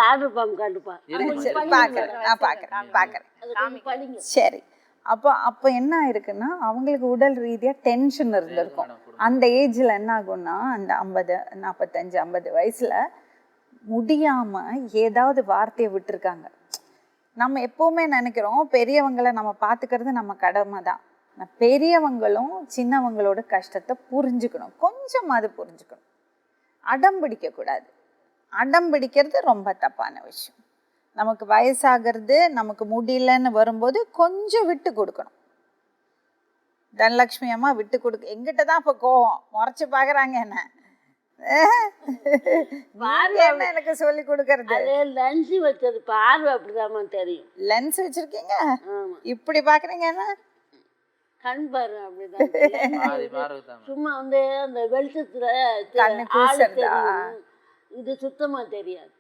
Order bomb காட்டுப்பா. பாக்குறேன். சரி, அப்போ என்ன ஆயிருக்குன்னா அவங்களுக்கு உடல் ரீதியா டென்ஷன் இருந்திருக்கும். அந்த ஏஜ்ல என்ன ஆகும்னா அந்த 50 45 50 வயசுல முடியாம ஏதாவது வார்த்தையை விட்டுருக்காங்க. நம்ம எப்பவுமே நினைக்கிறோம் பெரியவங்களை நம்ம பாத்துக்கிறது நம்ம கடமை தான். பெரியவங்களும் சின்னவங்களோட கஷ்டத்தை புரிஞ்சுக்கணும், கொஞ்சமாவது புரிஞ்சுக்கணும். அடம் பிடிக்க கூடாது. அடம் பிடிக்கிறது ரொம்ப தப்பான விஷயம். நமக்கு வயசாகிறது, நமக்கு முடியலன்னு வரும்போது கொஞ்சம் விட்டு கொடுக்கணும். தனலட்சுமி அம்மா விட்டு கொடுக்க எங்கிட்ட தான் இப்போ கோவம் முறைச்சு பாக்குறாங்க. என்ன எனக்கு சொல்லி கொடுக்கறது? லென்ஸ் வச்சது பார்வை அப்படிதான் தெரியும். லென்ஸ் வச்சிருக்கீங்க, இப்படி பாக்குறீங்கன்னா கண் பாரு அப்படிதான். சும்மா வந்து அந்த வெளிச்சத்துல இது சுத்தமா தெரியாது.